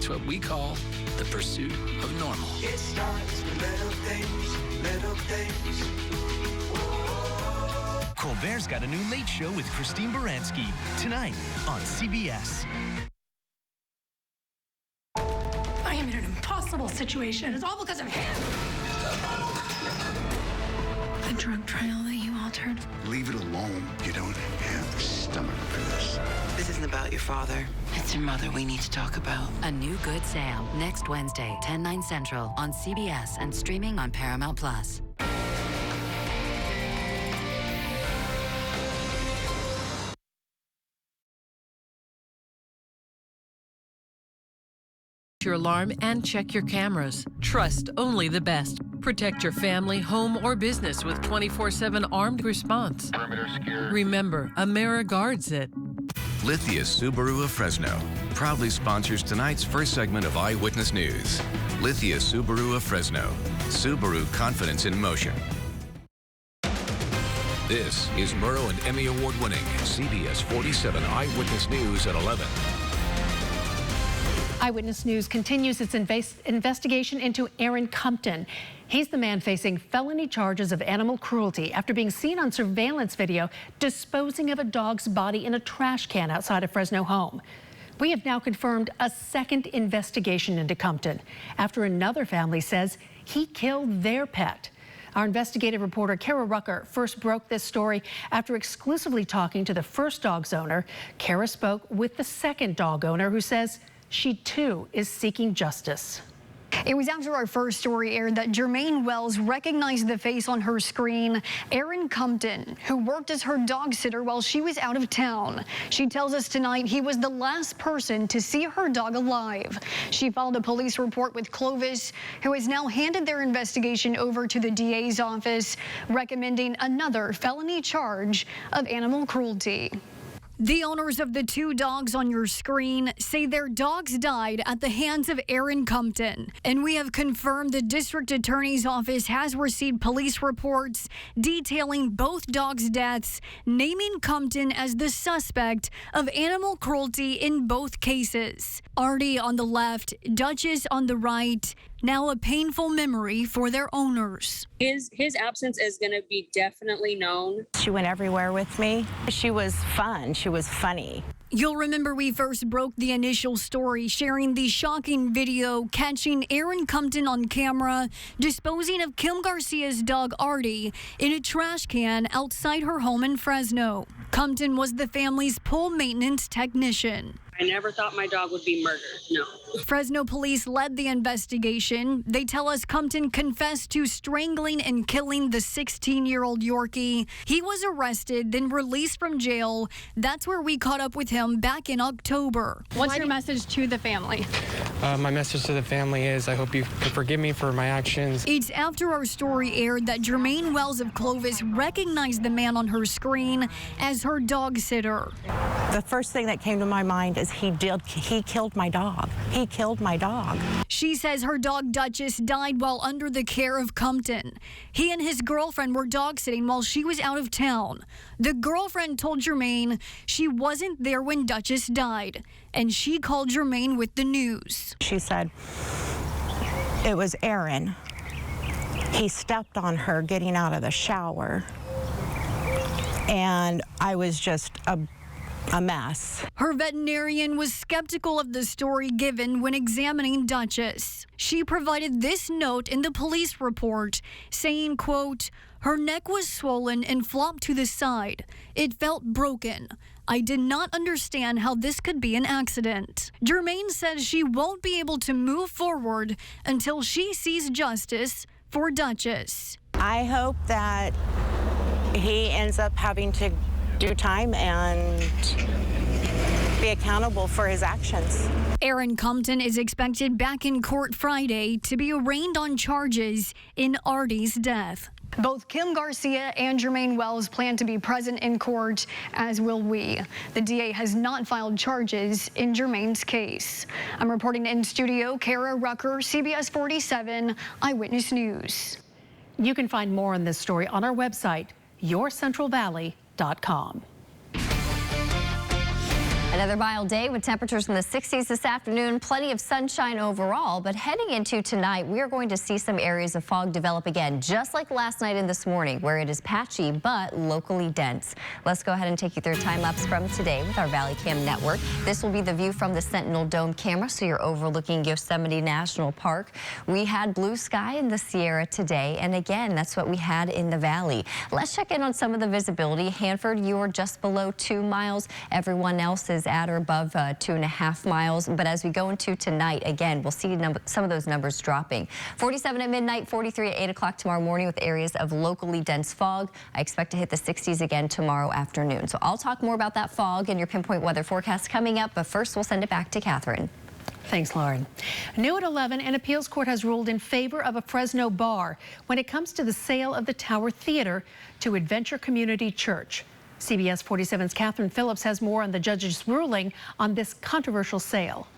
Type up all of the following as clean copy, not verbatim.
It's what we call the pursuit of normal. It starts with little things, little things. Colbert's got a new Late Show with Christine Baranski tonight on CBS. I am in an impossible situation. It's all because of him. The drug trial that you altered. Leave it alone. You don't have the stomach for this. This isn't about your father. It's your mother we need to talk about. A New Good Sam, next Wednesday, 10/9 Central on CBS and streaming on Paramount+. Your alarm and check your cameras. Trust only the best. Protect your family, home, or business with 24/7 armed response. Perimeter secure. Remember, Amera guards it. Lithia Subaru of Fresno proudly sponsors tonight's first segment of Eyewitness News. Lithia Subaru of Fresno. Subaru confidence in motion. This is Murrow and Emmy Award-winning CBS 47 Eyewitness News at 11. Eyewitness News continues its investigation into Aaron Compton. He's the man facing felony charges of animal cruelty after being seen on surveillance video disposing of a dog's body in a trash can outside a Fresno home. We have now confirmed a second investigation into Compton after another family says he killed their pet. Our investigative reporter Kara Rucker first broke this story after exclusively talking to the first dog's owner. Kara spoke with the second dog owner who says she too is seeking justice. It was after our first story aired that Jermaine Wells recognized the face on her screen, Aaron Compton, who worked as her dog sitter while she was out of town. She tells us tonight he was the last person to see her dog alive. She filed a police report with Clovis, who has now handed their investigation over to the DA's office, recommending another felony charge of animal cruelty. The owners of the two dogs on your screen say their dogs died at the hands of Aaron Compton. And we have confirmed the district attorney's office has received police reports detailing both dogs' deaths, naming Compton as the suspect of animal cruelty in both cases. Artie on the left, Duchess on the right. Now a painful memory for their owners. His absence is going to be definitely known. She went everywhere with me. She was fun. She was funny. You'll remember we first broke the initial story, sharing the shocking video catching Aaron Compton on camera disposing of Kim Garcia's dog Artie in a trash can outside her home in Fresno. Compton was the family's pool maintenance technician. I never thought my dog would be murdered, no. Fresno police led the investigation. They tell us Compton confessed to strangling and killing the 16-year-old Yorkie. He was arrested, then released from jail. That's where we caught up with him back in October. What's your message to the family? My message to the family is I hope you can forgive me for my actions. It's after our story aired that Jermaine Wells of Clovis recognized the man on her screen as her dog sitter. The first thing that came to my mind is he killed my dog. He killed my dog. She says her dog Duchess died while under the care of Compton. He and his girlfriend were dog sitting while she was out of town. The girlfriend told Jermaine she wasn't there when Duchess died, and she called Jermaine with the news. She said, it was Aaron. He stepped on her getting out of the shower, and I was just a mess. Her veterinarian was skeptical of the story given when examining Duchess. She provided this note in the police report saying, quote, her neck was swollen and flopped to the side. It felt broken. I did not understand how this could be an accident. Jermaine says she won't be able to move forward until she sees justice for Duchess. I hope that he ends up having to do time and be accountable for his actions. Aaron Compton is expected back in court Friday to be arraigned on charges in Artie's death. Both Kim Garcia and Jermaine Wells plan to be present in court, as will we. The DA has not filed charges in Jermaine's case. I'm reporting in studio, Kara Rucker, CBS 47 Eyewitness News. You can find more on this story on our website, yourcentralvalley.com. Another mild day with temperatures in the 60s this afternoon. Plenty of sunshine overall, but heading into tonight, we are going to see some areas of fog develop again, just like last night and this morning, where it is patchy but locally dense. Let's go ahead and take you through a time lapse from today with our Valley Cam network. This will be the view from the Sentinel Dome camera, so you're overlooking Yosemite National Park. We had blue sky in the Sierra today, and again, that's what we had in the valley. Let's check in on some of the visibility. Hanford, you're just below 2 miles. Everyone else is at or above 2.5 miles. But as we go into tonight, again, we'll see some of those numbers dropping. 47 at midnight, 43 at 8 o'clock tomorrow morning with areas of locally dense fog. I expect to hit the 60s again tomorrow afternoon. So I'll talk more about that fog and your pinpoint weather forecast coming up. But first, we'll send it back to Catherine. Thanks, Lauren. New at 11, an appeals court has ruled in favor of a Fresno bar when it comes to the sale of the Tower Theater to Adventure Community Church. CBS 47's Catherine Phillips has more on the judge's ruling on this controversial sale.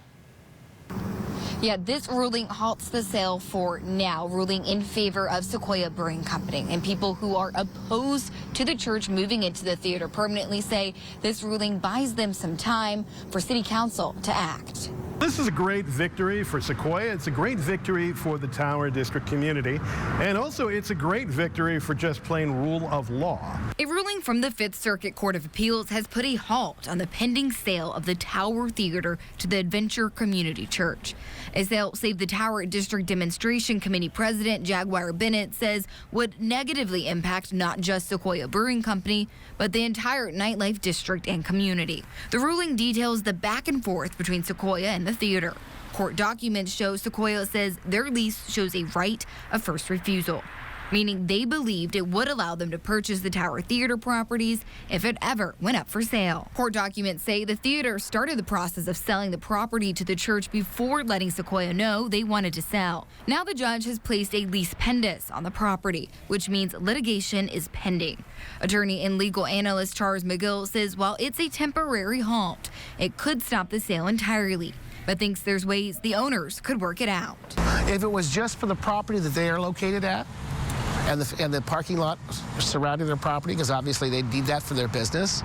Yeah, this ruling halts the sale for now, ruling in favor of Sequoia Brewing Company. And people who are opposed to the church moving into the theater permanently say this ruling buys them some time for City Council to act. This is a great victory for Sequoia. It's a great victory for the Tower District community. And also, it's a great victory for just plain rule of law. A ruling from the Fifth Circuit Court of Appeals has put a halt on the pending sale of the Tower Theater to the Adventure Community Church. A sale saved the Tower District Demonstration Committee President Jaguar Bennett says would negatively impact not just Sequoia Brewing Company, but the entire nightlife district and community. The ruling details the back and forth between Sequoia and the theater. Court documents show Sequoia says their lease shows a right of first refusal, meaning they believed it would allow them to purchase the Tower Theater properties if it ever went up for sale. Court documents say the theater started the process of selling the property to the church before letting Sequoia know they wanted to sell. Now the judge has placed a lease pendus on the property, which means litigation is pending. Attorney and legal analyst Charles McGill says while it's a temporary halt, it could stop the sale entirely, but thinks there's ways the owners could work it out. If it was just for the property that they are located at, and the parking lot surrounding their property, because obviously they need that for their business,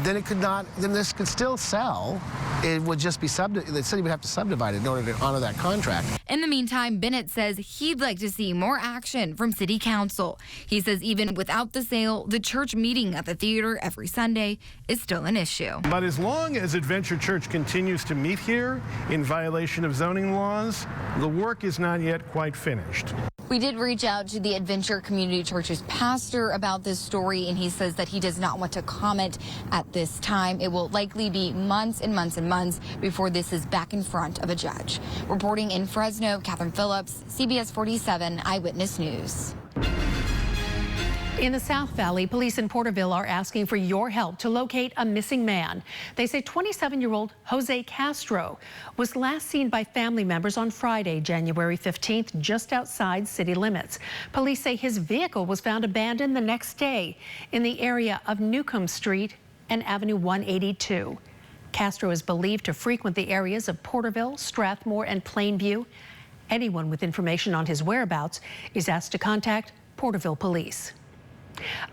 then it could not. Then this could still sell. It would just be the city would have to subdivide it in order to honor that contract. In the meantime, Bennett says he'd like to see more action from City Council. He says even without the sale, the church meeting at the theater every Sunday is still an issue. But as long as Adventure Church continues to meet here in violation of zoning laws, the work is not yet quite finished. We did reach out to the Adventure Community Church's pastor about this story, and he says that he does not want to comment at this time. It will likely be months and months and months before this is back in front of a judge. Reporting in Fresno, Catherine Phillips, CBS 47 Eyewitness News. In the South Valley, police in Porterville are asking for your help to locate a missing man. They say 27-year-old Jose Castro was last seen by family members on Friday, January 15th, just outside city limits. Police say his vehicle was found abandoned the next day in the area of Newcomb Street and Avenue 182. Castro is believed to frequent the areas of Porterville, Strathmore, and Plainview. Anyone with information on his whereabouts is asked to contact Porterville Police.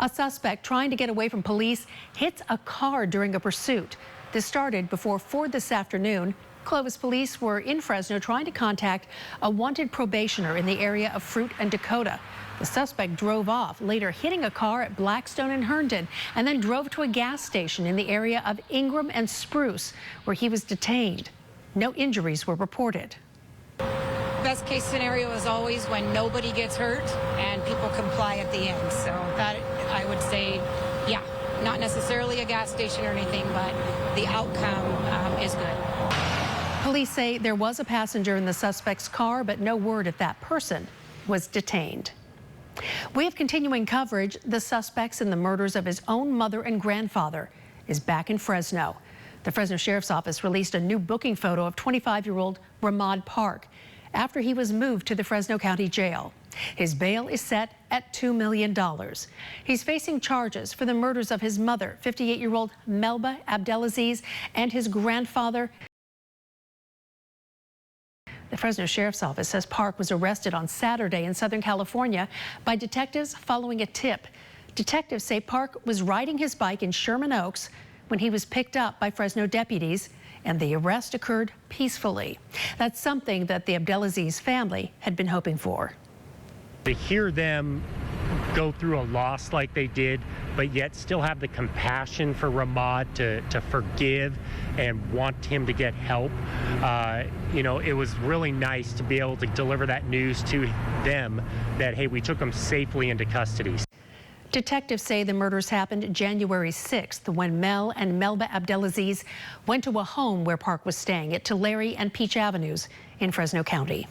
A suspect trying to get away from police hits a car during a pursuit. This started before 4 this afternoon. Clovis police were in Fresno trying to contact a wanted probationer in the area of Fruit and Dakota. The suspect drove off, later hitting a car at Blackstone and Herndon, and then drove to a gas station in the area of Ingram and Spruce, where he was detained. No injuries were reported. Best case scenario is always when nobody gets hurt and people comply at the end. So that, I would say, yeah, not necessarily a gas station or anything, but the outcome is good. Police say there was a passenger in the suspect's car, but no word if that person was detained. We have continuing coverage. The suspects in the murders of his own mother and grandfather is back in Fresno. The Fresno Sheriff's Office released a new booking photo of 25-year-old Ramad Park after he was moved to the Fresno County Jail. His bail is set at $2 million. He's facing charges for the murders of his mother, 58-year-old Melba Abdelaziz, and his grandfather. The Fresno Sheriff's Office says Park was arrested on Saturday in Southern California by detectives following a tip. Detectives say Park was riding his bike in Sherman Oaks when he was picked up by Fresno deputies, and the arrest occurred peacefully. That's something that the Abdelaziz family had been hoping for. To hear them go through a loss like they did, but yet still have the compassion for Ramad to forgive and want him to get help. It was really nice to be able to deliver that news to them that, hey, we took him safely into custody. Detectives say the murders happened January 6th when Mel and Melba Abdelaziz went to a home where Park was staying at Tulare and Peach Avenues in Fresno County.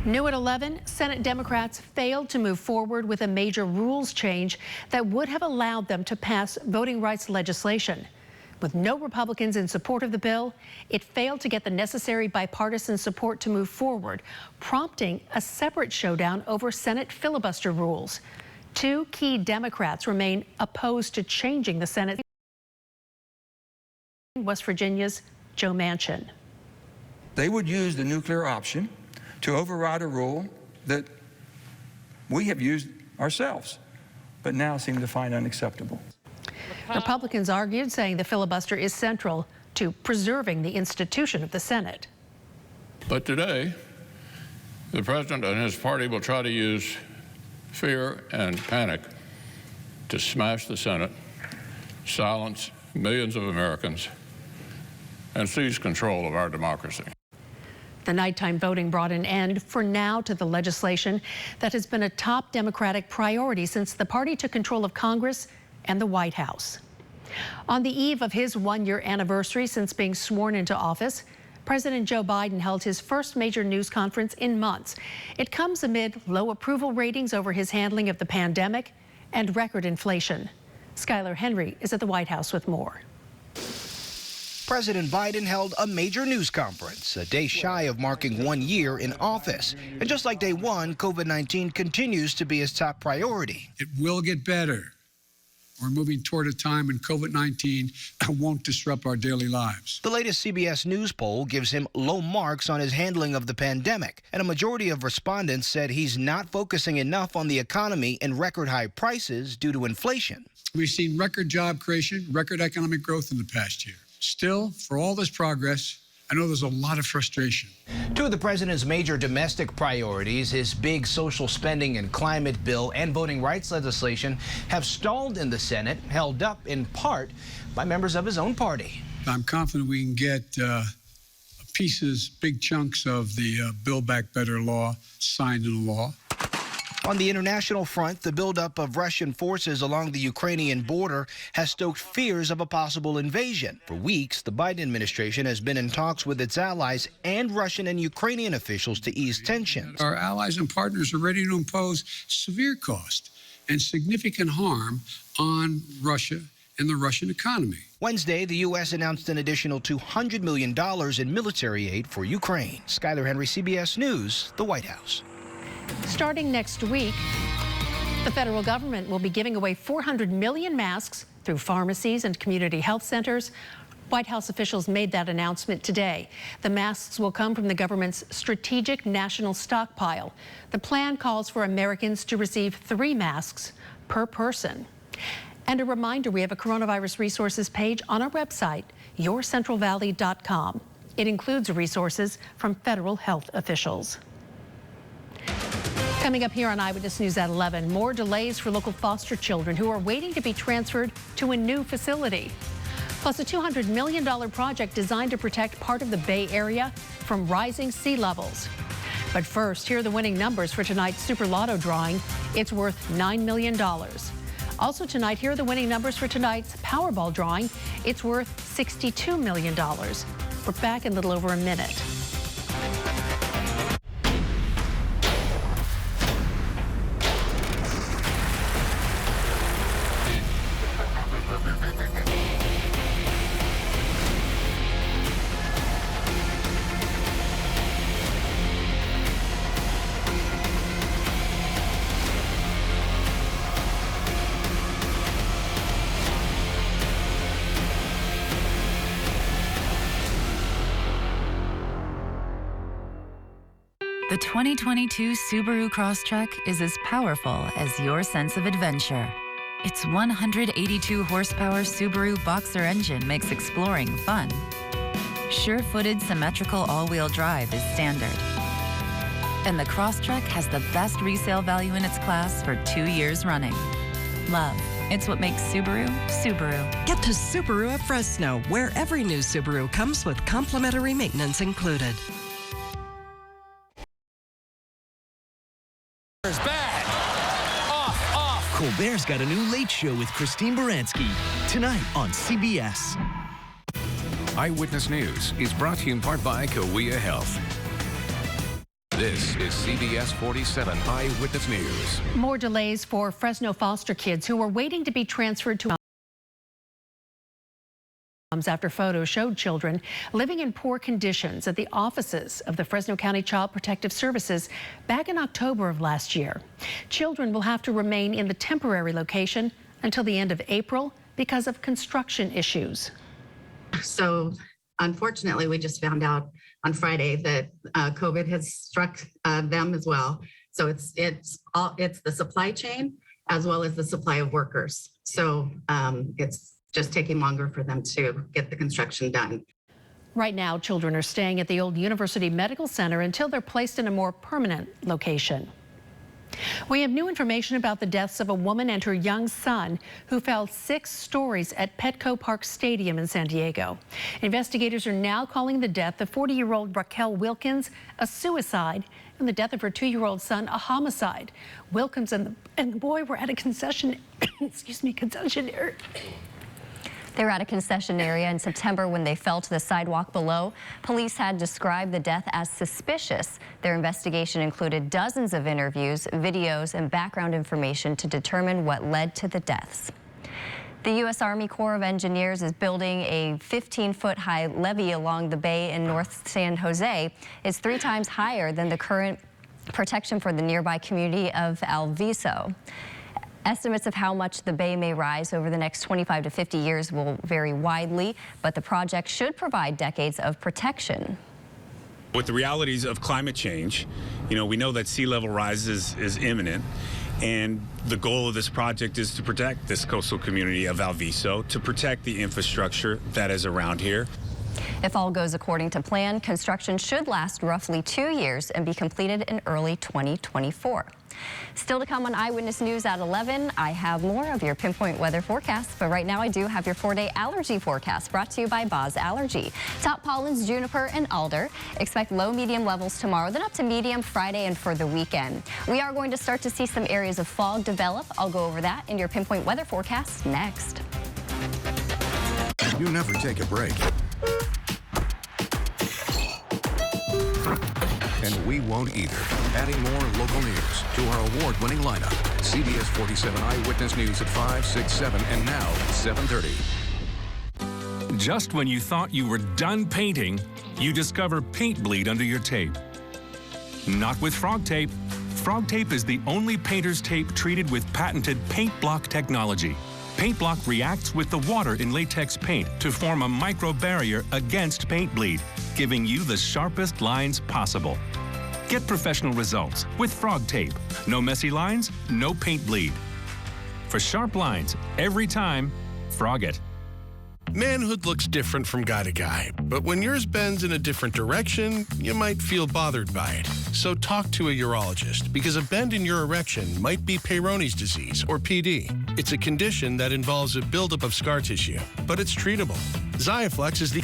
New at 11, Senate Democrats failed to move forward with a major rules change that would have allowed them to pass voting rights legislation. With no Republicans in support of the bill, it failed to get the necessary bipartisan support to move forward, prompting a separate showdown over Senate filibuster rules. Two key Democrats remain opposed to changing the Senate. West Virginia's Joe Manchin. They would use the nuclear option to override a rule that we have used ourselves, but now seem to find unacceptable. Republicans argued, saying the filibuster is central to preserving the institution of the Senate. But today, the president and his party will try to use fear and panic to smash the Senate, silence millions of Americans, and seize control of our democracy. The nighttime voting brought an end, for now, to the legislation that has been a top Democratic priority since the party took control of Congress and the White House. On the eve of his one-year anniversary since being sworn into office, President Joe Biden held his first major news conference in months. It comes amid low approval ratings over his handling of the pandemic and record inflation. Skylar Henry is at the White House with more. President Biden held a major news conference, a day shy of marking 1 year in office. And just like day one, COVID-19 continues to be his top priority. It will get better. We're moving toward a time when COVID-19 won't disrupt our daily lives. The latest CBS News poll gives him low marks on his handling of the pandemic, and a majority of respondents said he's not focusing enough on the economy and record high prices due to inflation. We've seen record job creation, record economic growth in the past year. Still, for all this progress, I know there's a lot of frustration. Two of the president's major domestic priorities, his big social spending and climate bill and voting rights legislation, have stalled in the Senate, held up in part by members of his own party. I'm confident we can get pieces, big chunks of the Build Back Better law signed into law. On the international front, the buildup of Russian forces along the Ukrainian border has stoked fears of a possible invasion. For weeks, the Biden administration has been in talks with its allies and Russian and Ukrainian officials to ease tensions. Our allies and partners are ready to impose severe cost and significant harm on Russia and the Russian economy. Wednesday, the U.S. announced an additional $200 million in military aid for Ukraine. Skylar Henry, CBS News, the White House. Starting next week, the federal government will be giving away 400 million masks through pharmacies and community health centers. White House officials made that announcement today. The masks will come from the government's strategic national stockpile. The plan calls for Americans to receive 3 masks per person. And a reminder, we have a coronavirus resources page on our website, yourcentralvalley.com. It includes resources from federal health officials. Coming up here on Eyewitness News at 11, more delays for local foster children who are waiting to be transferred to a new facility. Plus a $200 million project designed to protect part of the Bay Area from rising sea levels. But first, here are the winning numbers for tonight's Super Lotto drawing. It's worth $9 million. Also tonight, here are the winning numbers for tonight's Powerball drawing. It's worth $62 million. We're back in a little over a minute. The 2022 Subaru Crosstrek is as powerful as your sense of adventure. Its 182 horsepower Subaru Boxer engine makes exploring fun. Sure-footed symmetrical all-wheel drive is standard. And the Crosstrek has the best resale value in its class for 2 years running. Love. It's what makes Subaru, Subaru. Get to Subaru of Fresno, where every new Subaru comes with complimentary maintenance included. Back. Off. Colbert's got a new Late Show with Christine Baranski tonight on CBS. Eyewitness News is brought to you in part by Cahuilla Health. This is CBS 47 Eyewitness News. More delays for Fresno foster kids who were waiting to be transferred to homes after photos showed children living in poor conditions at the offices of the Fresno County Child Protective Services back in October of last year. Children will have to remain in the temporary location until the end of April because of construction issues. So unfortunately, we just found out on Friday that COVID has struck them as well. So it's the supply chain as well as the supply of workers. So it's just taking longer for them to get the construction done. Right now, children are staying at the old University Medical Center until they're placed in a more permanent location. We have new information about the deaths of a woman and her young son who fell 6 stories at Petco Park Stadium in San Diego. Investigators are now calling the death of 40-year-old Raquel Wilkins a suicide and the death of her 2-year-old son a homicide. Wilkins and the boy were at a concession area. They were at a concession area in September when they fell to the sidewalk below. Police had described the death as suspicious. Their investigation included dozens of interviews, videos, and background information to determine what led to the deaths. The U.S. Army Corps of Engineers is building a 15-foot-high levee along the bay in North San Jose. It's 3 times higher than the current protection for the nearby community of Alviso. Estimates of how much the bay may rise over the next 25 to 50 years will vary widely, but the project should provide decades of protection. With the realities of climate change, we know that sea level rise is imminent, and the goal of this project is to protect this coastal community of Alviso, to protect the infrastructure that is around here. If all goes according to plan, construction should last roughly 2 years and be completed in early 2024. Still to come on Eyewitness News at 11, I have more of your pinpoint weather forecast, but right now I do have your 4-day allergy forecast brought to you by Boz Allergy. Top pollens, juniper and alder. Expect low medium levels tomorrow, then up to medium Friday and for the weekend. We are going to start to see some areas of fog develop. I'll go over that in your pinpoint weather forecast next. You never take a break. And we won't either. Adding more local news to our award-winning lineup. CBS 47 Eyewitness News at 5, 6, 7, and now 7:30. Just when you thought you were done painting, you discover paint bleed under your tape. Not with Frog Tape. Frog Tape is the only painter's tape treated with patented paint block technology. Paint block reacts with the water in latex paint to form a micro barrier against paint bleed, giving you the sharpest lines possible. Get professional results with Frog Tape. No messy lines, no paint bleed. For sharp lines, every time, Frog it. Manhood looks different from guy to guy, but when yours bends in a different direction, you might feel bothered by it. So talk to a urologist, because a bend in your erection might be Peyronie's disease, or PD. It's a condition that involves a buildup of scar tissue, but it's treatable. Xiaflex is the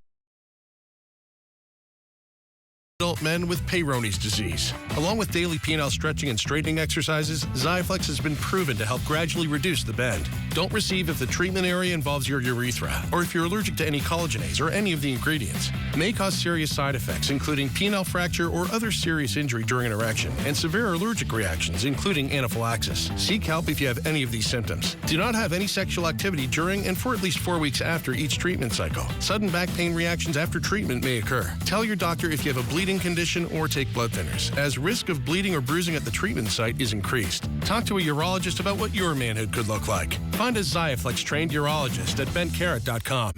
adult men with Peyronie's disease. Along with daily penile stretching and straightening exercises, Xiaflex has been proven to help gradually reduce the bend. Don't receive if the treatment area involves your urethra, or if you're allergic to any collagenase or any of the ingredients. May cause serious side effects, including penile fracture or other serious injury during an erection, and severe allergic reactions, including anaphylaxis. Seek help if you have any of these symptoms. Do not have any sexual activity during and for at least 4 weeks after each treatment cycle. Sudden back pain reactions after treatment may occur. Tell your doctor if you have a bleeding condition or take blood thinners, as risk of bleeding or bruising at the treatment site is increased. Talk to a urologist about what your manhood could look like. Find a Xiaflex trained urologist at bentcarrot.com.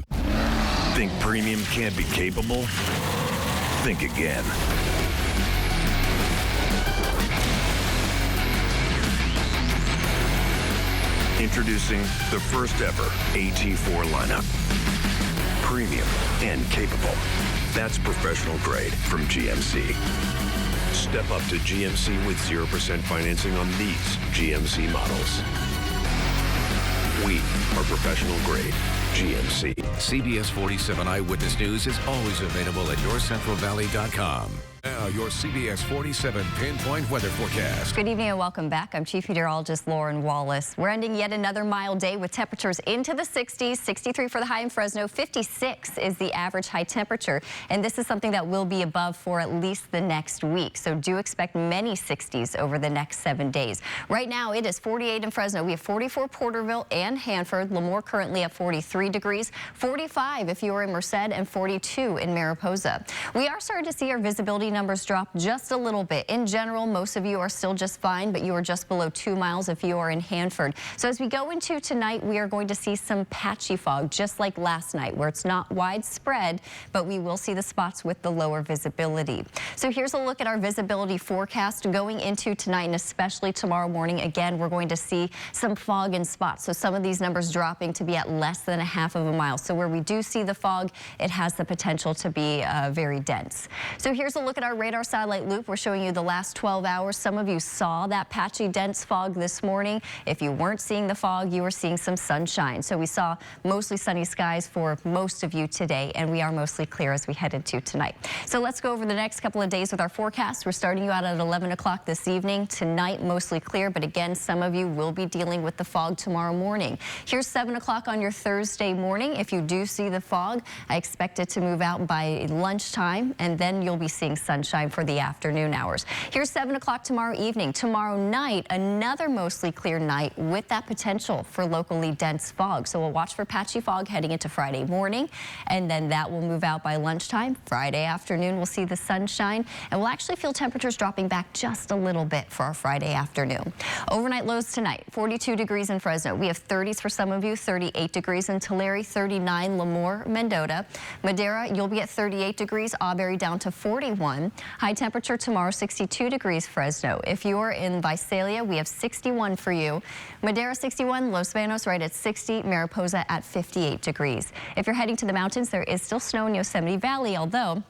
Think premium can't be capable? Think again. Introducing the first ever AT4 lineup. Premium and capable. That's professional grade from GMC. Step up to GMC with 0% financing on these GMC models. We are professional grade GMC. CBS 47 Eyewitness News is always available at yourcentralvalley.com. Now, your CBS 47 pinpoint weather forecast. Good evening and welcome back. I'm Chief Meteorologist Lauren Wallace. We're ending yet another mild day with temperatures into the 60s, 63 for the high in Fresno, 56 is the average high temperature. And this is something that will be above for at least the next week. So do expect many 60s over the next 7 days. Right now, it is 48 in Fresno. We have 44 Porterville and Hanford. Lemoore currently at 43 degrees, 45 if you are in Merced, and 42 in Mariposa. We are starting to see our visibility numbers drop just a little bit. In general, most of you are still just fine, but you are just below 2 miles if you are in Hanford. So as we go into tonight, we are going to see some patchy fog, just like last night, where it's not widespread, but we will see the spots with the lower visibility. So here's a look at our visibility forecast going into tonight and especially tomorrow morning. Again, we're going to see some fog in spots. So some of these numbers dropping to be at less than a half of a mile. So where we do see the fog, it has the potential to be very dense. So here's a look at our radar satellite loop. We're showing you the last 12 hours. Some of you saw that patchy dense fog this morning. If you weren't seeing the fog, you were seeing some sunshine. So we saw mostly sunny skies for most of you today, and we are mostly clear as we head into tonight. So let's go over the next couple of days with our forecast. We're starting you out at 11 o'clock this evening. Tonight, mostly clear, but again, some of you will be dealing with the fog tomorrow morning. Here's 7 o'clock on your Thursday morning. If you do see the fog, I expect it to move out by lunchtime, and then you'll be seeing sunshine for the afternoon hours. Here's 7 o'clock tomorrow evening. Tomorrow night, another mostly clear night with that potential for locally dense fog. So we'll watch for patchy fog heading into Friday morning, and then that will move out by lunchtime. Friday afternoon, we'll see the sunshine, and we'll actually feel temperatures dropping back just a little bit for our Friday afternoon. Overnight lows tonight, 42 degrees in Fresno. We have 30s for some of you, 38 degrees in Tulare, 39 Lemoore, Mendota. Madera, you'll be at 38 degrees, Auberry down to 41. High temperature tomorrow, 62 degrees Fresno. If you're in Visalia, we have 61 for you. Madera 61, Los Banos right at 60, Mariposa at 58 degrees. If you're heading to the mountains, there is still snow in Yosemite Valley, although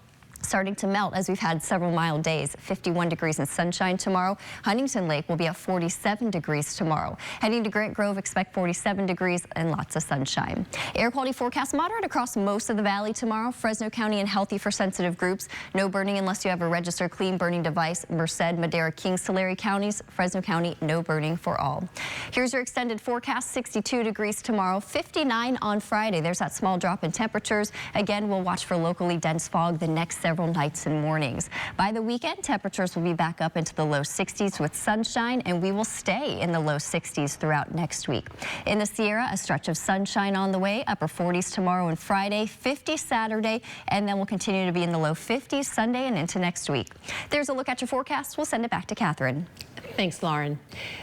starting to melt as we've had several mild days. 51 degrees and sunshine tomorrow. Huntington Lake will be at 47 degrees tomorrow. Heading to Grant Grove, expect 47 degrees and lots of sunshine. Air quality forecast moderate across most of the valley tomorrow. Fresno County and healthy for sensitive groups. No burning unless you have a registered clean burning device. Merced, Madera, Kings, Tulare counties. Fresno County, no burning for all. Here's your extended forecast. 62 degrees tomorrow, 59 on Friday. There's that small drop in temperatures. Again, we'll watch for locally dense fog the next several nights and mornings. By the weekend, temperatures will be back up into the low 60s with sunshine, and we will stay in the low 60s throughout next week. In the Sierra, a stretch of sunshine on the way, upper 40s tomorrow and Friday, 50 Saturday, and then we'll continue to be in the low 50s Sunday and into next week. There's a look at your forecast. We'll send it back to Catherine. Thanks, Lauren.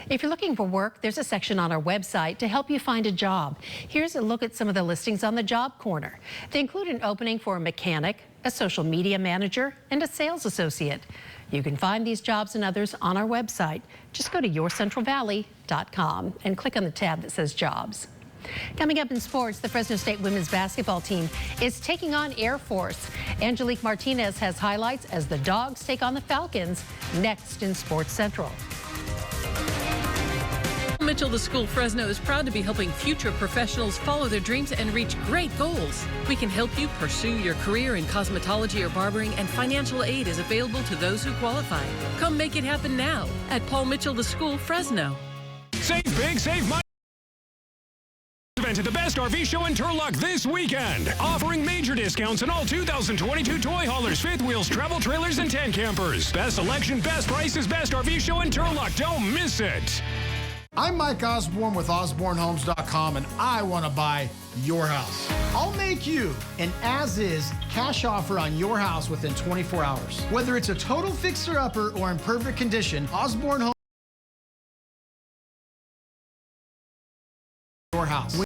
If you're looking for work, there's a section on our website to help you find a job. Here's a look at some of the listings on the Job Corner. They include an opening for a mechanic, a social media manager, and a sales associate. You can find these jobs and others on our website. Just go to yourcentralvalley.com and click on the tab that says Jobs. Coming up in sports, the Fresno State women's basketball team is taking on Air Force. Angelique Martinez has highlights as the Dogs take on the Falcons next in Sports Central. Mitchell the School Fresno is proud to be helping future professionals follow their dreams and reach great goals. We can help you pursue your career in cosmetology or barbering, and financial aid is available to those who qualify. Come make it happen now at Paul Mitchell the School Fresno. Save big, save money. Event at the Best RV Show in Turlock this weekend, offering major discounts on all 2022 toy haulers, fifth wheels, travel trailers, and tent campers. Best selection, best prices, Best RV Show in Turlock. Don't miss it. I'm Mike Osborne with OsborneHomes.com, and I want to buy your house. I'll make you an as-is cash offer on your house within 24 hours. Whether it's a total fixer-upper or in perfect condition, Osborne Homes your house.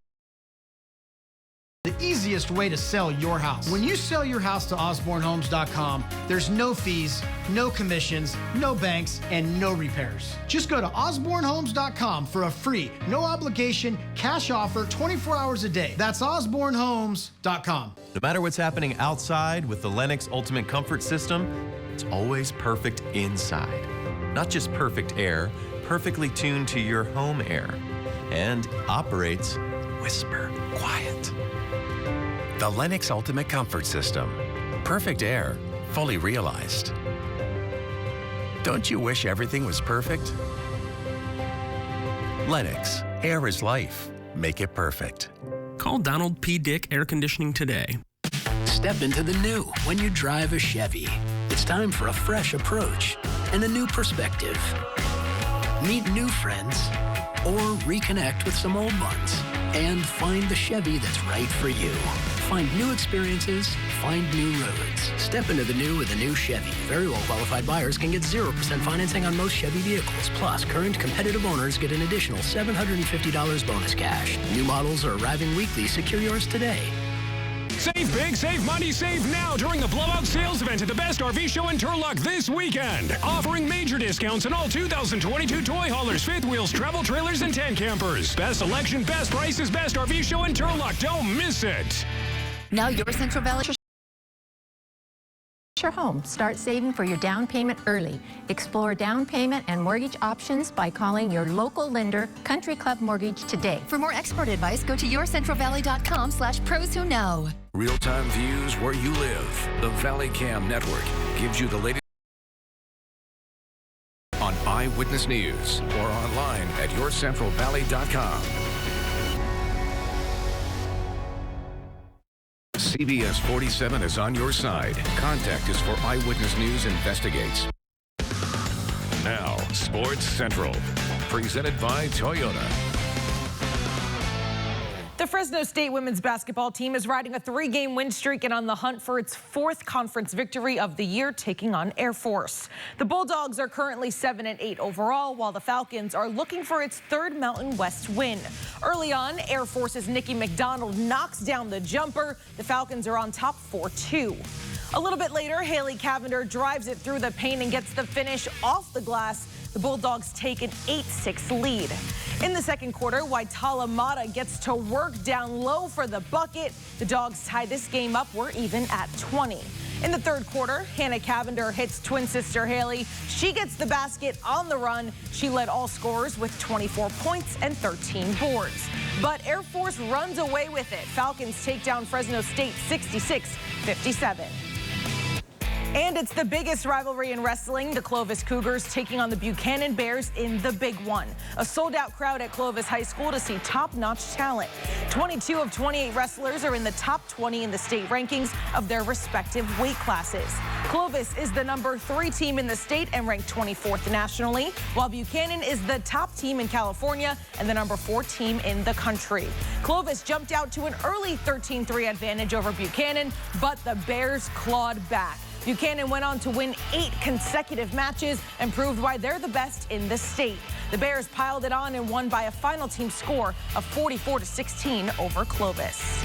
The easiest easiest way to sell your house. When you sell your house to OsborneHomes.com, there's no fees, no commissions, no banks, and no repairs. Just go to OsborneHomes.com for a free, no obligation, cash offer 24 hours a day. That's OsborneHomes.com. No matter what's happening outside with the Lennox Ultimate Comfort System, it's always perfect inside. Not just perfect air, perfectly tuned to your home air. And operates whisper quiet. The Lennox Ultimate Comfort System. Perfect air, fully realized. Don't you wish everything was perfect? Lennox, air is life. Make it perfect. Call Donald P. Dick Air Conditioning today. Step into the new when you drive a Chevy. It's time for a fresh approach and a new perspective. Meet new friends or reconnect with some old ones and find the Chevy that's right for you. Find new experiences, find new roads. Step into the new with a new Chevy. Very well qualified buyers can get 0% financing on most Chevy vehicles. Plus, current competitive owners get an additional $750 bonus cash. New models are arriving weekly. Secure yours today. Save big, save money, save now during the blowout sales event at the Best RV Show in Turlock this weekend. Offering major discounts on all 2022 toy haulers, fifth wheels, travel trailers, and tent campers. Best selection, best prices, Best RV Show in Turlock. Don't miss it. Now your Central Valley your home. Start saving for your down payment early. Explore down payment and mortgage options by calling your local lender, Country Club Mortgage, today. For more expert advice, go to yourcentralvalley.com/pros who know. Real-time views where you live. The Valley Cam Network gives you the latest on Eyewitness News or online at yourcentralvalley.com. CBS 47 is on your side. Contact us for Eyewitness News Investigates. Now, Sports Central, presented by Toyota. The Fresno State women's basketball team is riding a 3-game win streak and on the hunt for its 4th conference victory of the year, taking on Air Force. The Bulldogs are currently 7-8 overall, while the Falcons are looking for its 3rd Mountain West win. Early on, Air Force's Nikki McDonald knocks down the jumper. The Falcons are on top 4-2. A little bit later, Haley Cavender drives it through the paint and gets the finish off the glass. The Bulldogs take an 8-6 lead. In the second quarter, Waitala Mata gets to work down low for the bucket. The Dogs tie this game up. We're even at 20. In the third quarter, Hannah Cavender hits twin sister Haley. She gets the basket on the run. She led all scorers with 24 points and 13 boards. But Air Force runs away with it. Falcons take down Fresno State 66-57. And it's the biggest rivalry in wrestling. The Clovis Cougars taking on the Buchanan Bears in the big one. A sold-out crowd at Clovis High School to see top-notch talent. 22 of 28 wrestlers are in the top 20 in the state rankings of their respective weight classes. Clovis is the number 3 team in the state and ranked 24th nationally, while Buchanan is the top team in California and the number 4 team in the country. Clovis jumped out to an early 13-3 advantage over Buchanan, but the Bears clawed back. Buchanan went on to win 8 consecutive matches and proved why they're the best in the state. The Bears piled it on and won by a final team score of 44-16 over Clovis.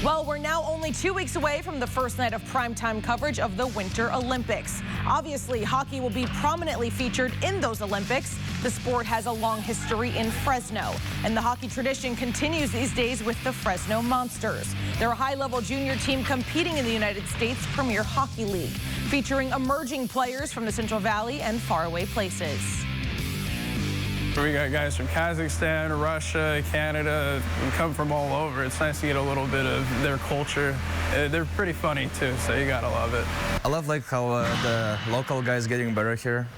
Well, we're now only 2 weeks away from the first night of primetime coverage of the Winter Olympics. Obviously, hockey will be prominently featured in those Olympics. The sport has a long history in Fresno, and the hockey tradition continues these days with the Fresno Monsters. They're a high-level junior team competing in the United States Premier Hockey League, featuring emerging players from the Central Valley and faraway places. We got guys from Kazakhstan, Russia, Canada, and come from all over. It's nice to get a little bit of their culture. They're pretty funny too, so you gotta love it. I love like how the local guys getting better here.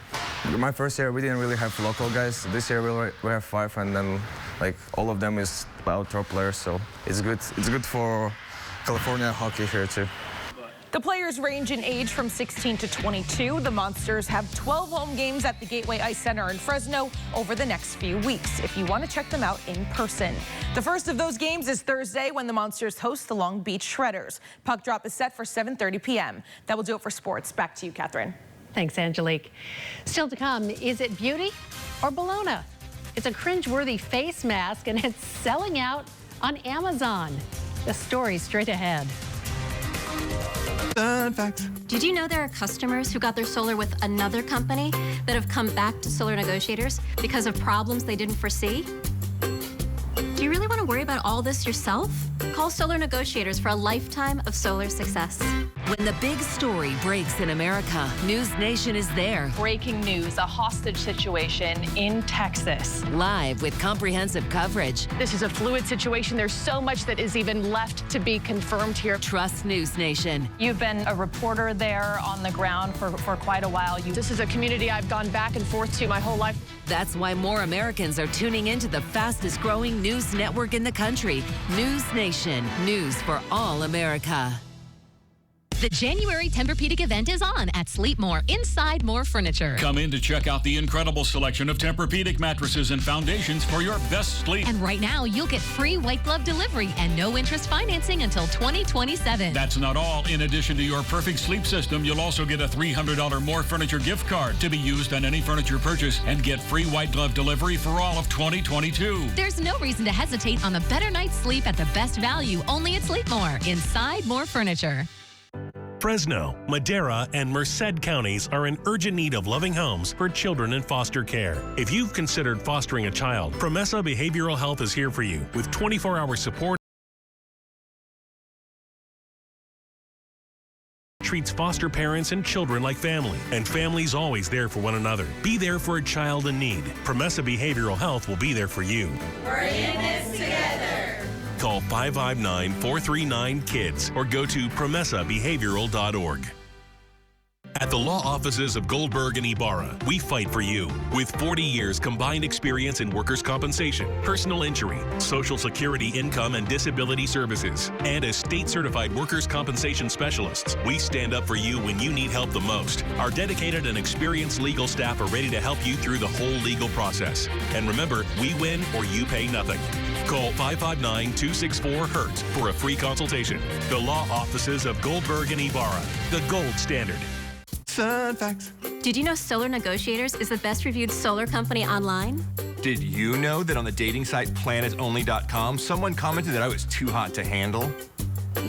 My first year we didn't really have local guys. This year we have 5, and then like all of them is about top players. So it's good. It's good for California hockey here too. The players range in age from 16 to 22. The Monsters have 12 home games at the Gateway Ice Center in Fresno over the next few weeks, if you want to check them out in person. The first of those games is Thursday when the Monsters host the Long Beach Shredders. Puck drop is set for 7:30 p.m. That will do it for sports. Back to you, Catherine. Thanks, Angelique. Still to come, is it beauty or Bologna? It's a cringeworthy face mask, and it's selling out on Amazon. The story straight ahead. Fun fact. Did you know there are customers who got their solar with another company that have come back to Solar Negotiators because of problems they didn't foresee? Do you really want to worry about all this yourself? Call Solar Negotiators for a lifetime of solar success. When the big story breaks in America, News Nation is there. Breaking news, a hostage situation in Texas. Live with comprehensive coverage. This is a fluid situation. There's so much that is even left to be confirmed here. Trust News Nation. You've been a reporter there on the ground for quite a while. This is a community I've gone back and forth to my whole life. That's why more Americans are tuning into the fastest growing news network in the country, News Nation. News for all America. The January Tempur-Pedic event is on at Sleep More Inside More Furniture. Come in to check out the incredible selection of Tempur-Pedic mattresses and foundations for your best sleep. And right now, you'll get free white glove delivery and no interest financing until 2027. That's not all. In addition to your perfect sleep system, you'll also get a $300 More Furniture gift card to be used on any furniture purchase and get free white glove delivery for all of 2022. There's no reason to hesitate on a better night's sleep at the best value only at Sleep More Inside More Furniture. Fresno, Madera, and Merced counties are in urgent need of loving homes for children in foster care. If you've considered fostering a child, Promesa Behavioral Health is here for you with 24-hour support. Treats foster parents and children like family, and families always there for one another. Be there for a child in need. Promesa Behavioral Health will be there for you. We're in this together. Call 559-439-KIDS or go to promesabehavioral.org. At the law offices of Goldberg and Ibarra, we fight for you. With 40 years combined experience in workers' compensation, personal injury, Social Security income and disability services, and as state-certified workers' compensation specialists, we stand up for you when you need help the most. Our dedicated and experienced legal staff are ready to help you through the whole legal process. And remember, we win or you pay nothing. Call 559-264-HURT for a free consultation. The law offices of Goldberg and Ibarra, the gold standard. Fun facts. Did you know Solar Negotiators is the best reviewed solar company online? Did you know that on the dating site planetonly.com, someone commented that I was too hot to handle?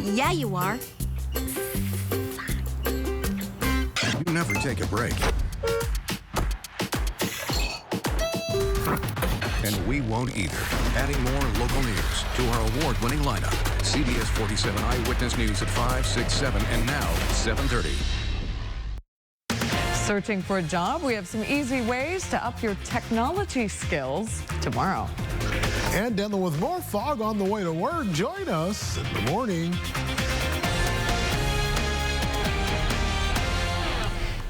Yeah, you are. You never take a break. And we won't either. Adding more local news to our award-winning lineup. CBS 47 Eyewitness News at 5, 6, 7, and now 7:30. Searching for a job? We have some easy ways to up your technology skills tomorrow. And dealing with more fog on the way to work. Join us in the morning.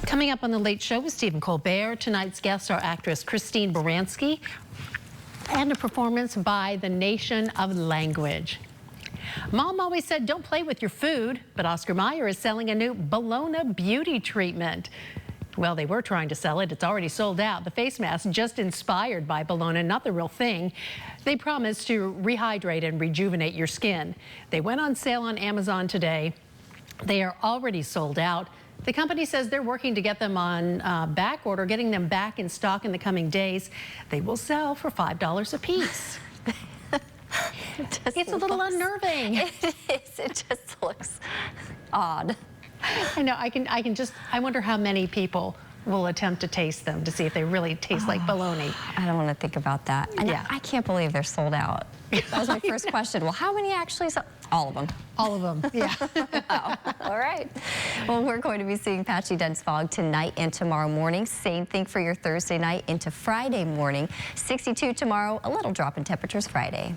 Coming up on The Late Show with Stephen Colbert, tonight's guests are actress Christine Baranski and a performance by the Nation of Language. Mom always said don't play with your food, but Oscar Mayer is selling a new Bologna beauty treatment. Well, they were trying to sell it. It's already sold out. The face mask just inspired by Bologna, not the real thing. They promise to rehydrate and rejuvenate your skin. They went on sale on Amazon today. They are already sold out. The company says they're working to get them on back order, getting them back in stock in the coming days. They will sell for $5 a piece. It's a little unnerving. It is. It just looks odd. I know. I wonder how many people will attempt to taste them to see if they really taste like bologna. I don't want to think about that. And Yeah. I can't believe they're sold out. That was my first question. Well, how many actually sold? All of them. All of them, yeah. Oh, all right. Well, we're going to be seeing patchy dense fog tonight and tomorrow morning. Same thing for your Thursday night into Friday morning. 62 tomorrow, a little drop in temperatures Friday.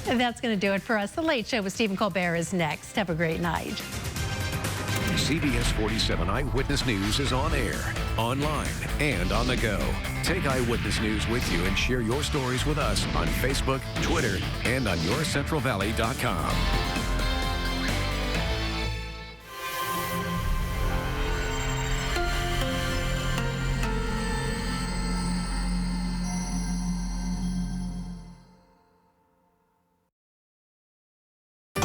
And that's going to do it for us. The Late Show with Stephen Colbert is next. Have a great night. CBS 47 Eyewitness News is on air, online, and on the go. Take Eyewitness News with you and share your stories with us on Facebook, Twitter, and on yourcentralvalley.com.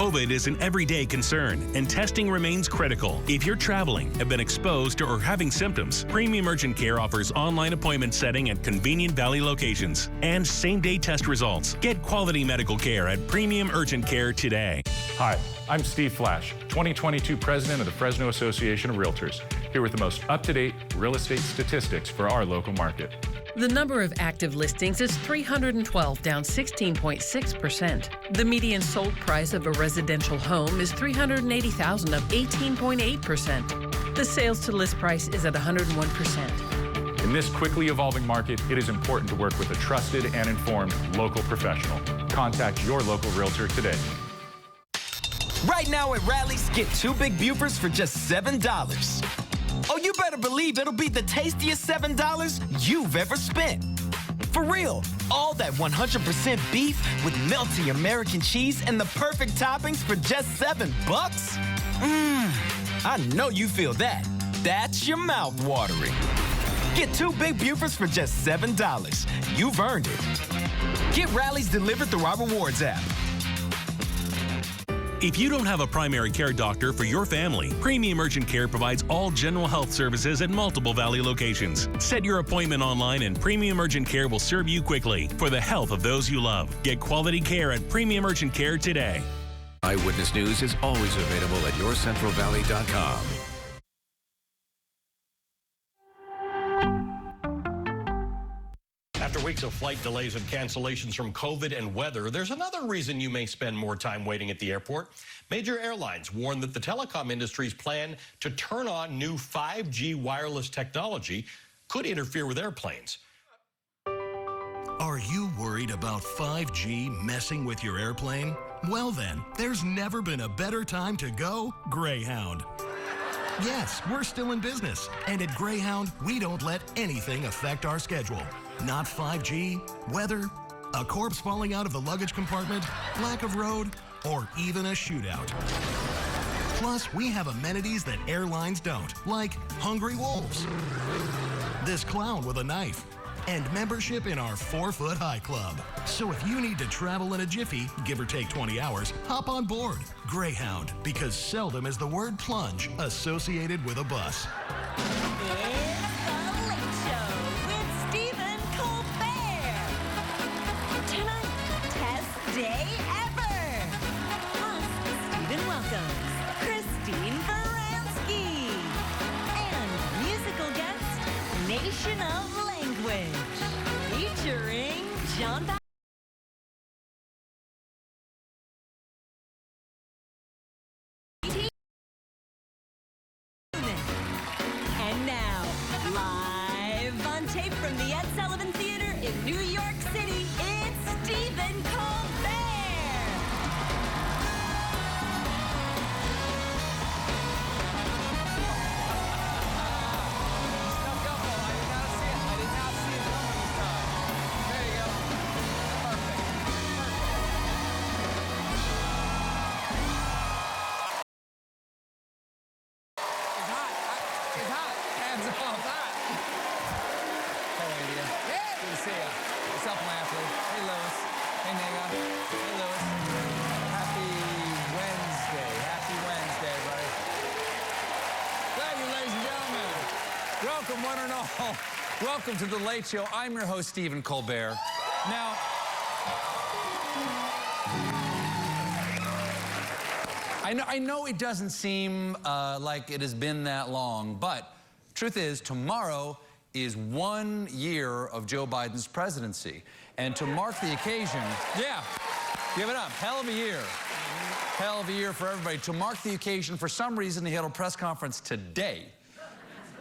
COVID is an everyday concern, and testing remains critical. If you're traveling, have been exposed, or having symptoms, Premium Urgent Care offers online appointment setting at convenient Valley locations and same-day test results. Get quality medical care at Premium Urgent Care today. Hi, I'm Steve Flash, 2022 President of the Fresno Association of Realtors, here with the most up-to-date real estate statistics for our local market. The number of active listings is 312, down 16.6%. The median sold price of a residential home is $380,000, up 18.8%. The sales to list price is at 101%. In this quickly evolving market, it is important to work with a trusted and informed local professional. Contact your local realtor today. Right now at Rally's, get 2 big Bufors for just $7. Oh, you better believe it'll be the tastiest $7 you've ever spent. For real, all that 100% beef with melty American cheese and the perfect toppings for just $7. I know you feel that. That's your mouth watering. Get 2 big Bufors for just $7. You've earned it. Get Rally's delivered through our rewards app. If you don't have a primary care doctor for your family, Premium Urgent Care provides all general health services at multiple Valley locations. Set your appointment online and Premium Urgent Care will serve you quickly for the health of those you love. Get quality care at Premium Urgent Care today. Eyewitness News is always available at yourcentralvalley.com. After weeks of flight delays and cancellations from COVID and weather, there's another reason you may spend more time waiting at the airport. Major airlines warn that the telecom industry's plan to turn on new 5G wireless technology could interfere with airplanes. Are you worried about 5G messing with your airplane? Well then, there's never been a better time to go Greyhound. Yes, we're still in business, and at Greyhound, we don't let anything affect our schedule. Not 5G, weather, a corpse falling out of the luggage compartment, lack of road, or even a shootout. Plus, we have amenities that airlines don't, like Hungry Wolves, this clown with a knife, and membership in our 4-Foot-High Club. So if you need to travel in a jiffy, give or take 20 hours, hop on board. Greyhound, because seldom is the word plunge associated with a bus. Day ever. Plus, Stephen welcomes Christine Baranski and musical guest Nation of Language featuring John. And now, live on tape from the Ed Sullivan Theater in New York City, it's Stephen Colbert. Welcome, one and all. Welcome to The Late Show. I'm your host, Stephen Colbert. Now, I know it doesn't seem like it has been that long, but truth is, tomorrow is 1 year of Joe Biden's presidency. And to mark the occasion, yeah, give it up. Hell of a year. Hell of a year for everybody. To mark the occasion, for some reason, he held a press conference today.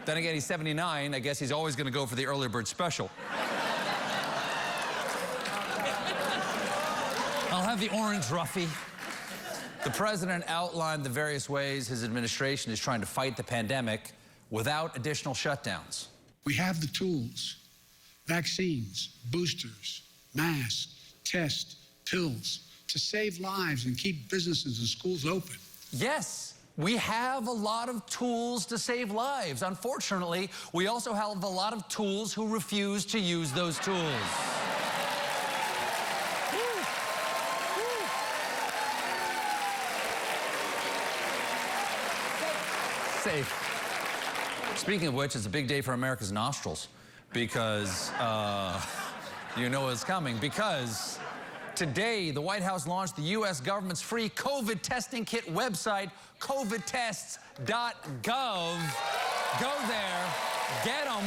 Then again, he's 79. I guess he's always going to go for the early bird special. I'll have the orange Ruffy. The president outlined the various ways his administration is trying to fight the pandemic without additional shutdowns. We have the tools: vaccines, boosters, masks, tests, pills, to save lives and keep businesses and schools open. Yes. We have a lot of tools to save lives. Unfortunately, we also have a lot of tools who refuse to use those tools. safe. Speaking of which, it's a big day for America's nostrils because you know what's coming. Because today, the White House launched the U.S. government's free COVID testing kit website, covidtests.gov. Go there, get them.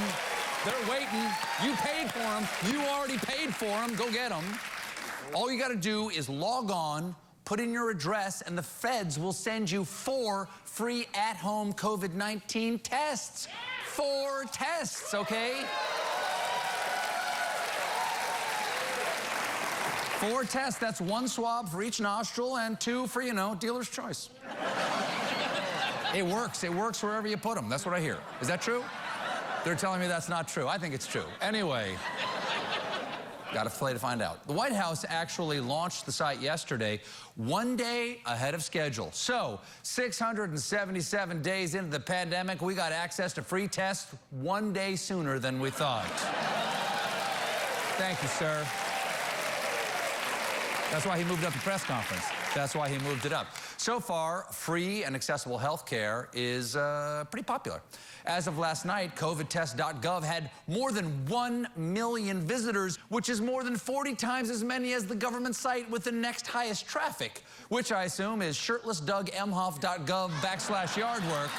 They're waiting. You paid for them. You already paid for them. Go get them. All you got to do is log on, put in your address, and the feds will send you 4 free at-home COVID-19 tests. 4 tests, okay? 4 tests. That's 1 swab for each nostril and 2 for, you know, dealer's choice. It works. It works wherever you put them. That's what I hear. Is that true? They're telling me that's not true. I think it's true. Anyway, got to play to find out. The White House actually launched the site yesterday, 1 day ahead of schedule. So, 677 days into the pandemic, we got access to free tests 1 day sooner than we thought. Thank you, sir. That's why he moved up the press conference. That's why he moved it up. So far, free and accessible health care is pretty popular. As of last night, covidtest.gov had more than 1 million visitors, which is more than 40 times as many as the government site with the next highest traffic, which I assume is shirtlessdougmhoff.gov/yardwork.